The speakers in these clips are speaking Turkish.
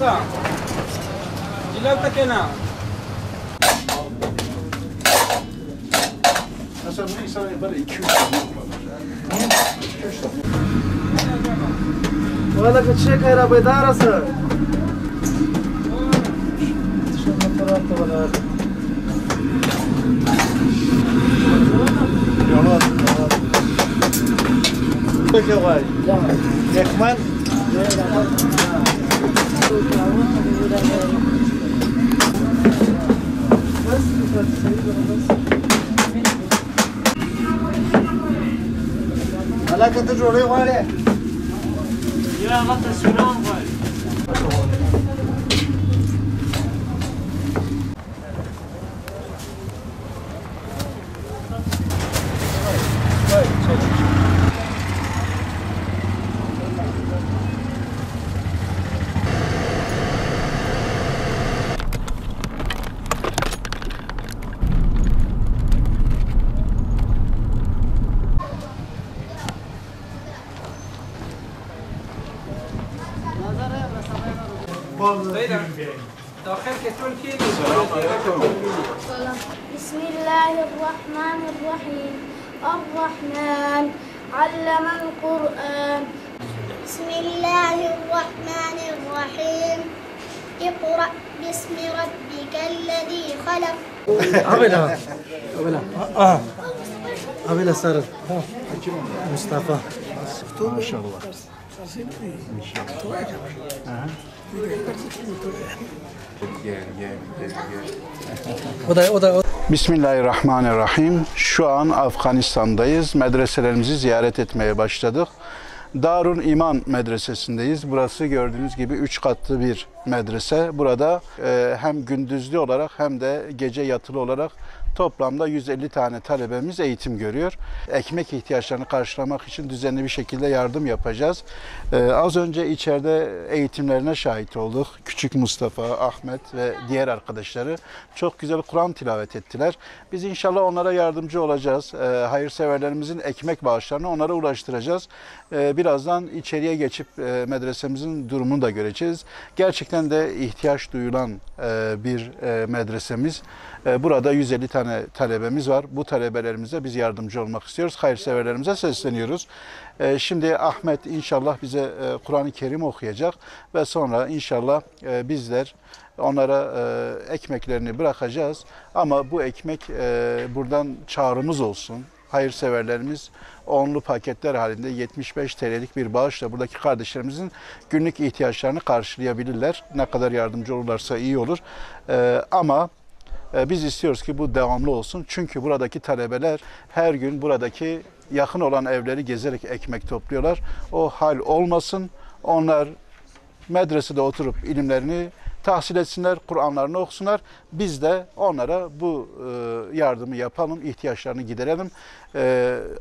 Daga. Ilan take na? Mesela bu insan böyle 2-3 Valla kaçacak arabayı da arası. Yalan. Peki vay. Ekmen. Alakası oraya var ya. يا غطى سلام غالي داخل كتون كيلو. بسم الله الرحمن الرحيم الرحمن علم القرآن بسم الله الرحمن الرحيم اقرأ باسم ربك الذي خلق Abela. Abela sarıl. Mustafa. Maşallah. O da. Bismillahirrahmanirrahim. Şu an Afganistan'dayız. Medreselerimizi ziyaret etmeye başladık. Darul İman Medresesindeyiz. Burası gördüğünüz gibi 3 katlı bir medrese. Burada hem gündüzlü olarak hem de gece yatılı olarak toplamda 150 tane talebemiz eğitim görüyor. Ekmek ihtiyaçlarını karşılamak için düzenli bir şekilde yardım yapacağız. Az önce içeride eğitimlerine şahit olduk. Küçük Mustafa, Ahmet ve diğer arkadaşları çok güzel Kur'an tilavet ettiler. Biz inşallah onlara yardımcı olacağız. Hayırseverlerimizin ekmek bağışlarını onlara ulaştıracağız. Birazdan içeriye geçip medresemizin durumunu da göreceğiz. Gerçekten de ihtiyaç duyulan bir medresemiz. Burada 150 tane talebemiz var. Bu talebelerimize biz yardımcı olmak istiyoruz. Hayırseverlerimize sesleniyoruz. Şimdi Ahmet inşallah bize Kur'an-ı Kerim okuyacak ve sonra inşallah bizler onlara ekmeklerini bırakacağız. Ama bu ekmek buradan çağrımız olsun. Hayırseverlerimiz onlu paketler halinde 75 TL'lik bir bağışla buradaki kardeşlerimizin günlük ihtiyaçlarını karşılayabilirler. Ne kadar yardımcı olurlarsa iyi olur. Ama biz istiyoruz ki bu devamlı olsun. Çünkü buradaki talebeler her gün buradaki yakın olan evleri gezerek ekmek topluyorlar. O hal olmasın. Onlar medresede oturup ilimlerini tahsil etsinler, Kur'anlarını okusunlar. Biz de onlara bu yardımı yapalım, ihtiyaçlarını giderelim.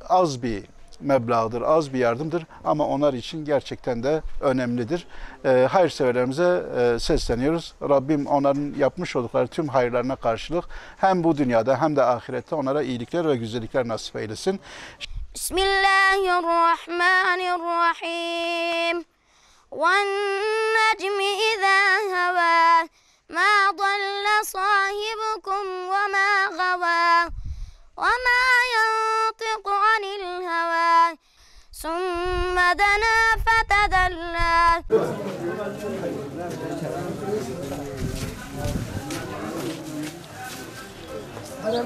Az bir meblağdır, az bir yardımdır ama onlar için gerçekten de önemlidir. Hayırseverlerimize sesleniyoruz. Rabbim onların yapmış oldukları tüm hayırlarına karşılık hem bu dünyada hem de ahirette onlara iyilikler ve güzellikler nasip eylesin. Bismillahirrahmanirrahim وَالنَّجْمِ إِذَا هَوَى مَا ضَلَّ صَاحِبُكُمْ وَمَا غَوَى وَمَا يَنطِقُ عَنِ الْهَوَى ثُمَّ دَنَا فَتَدَلَّى Hadi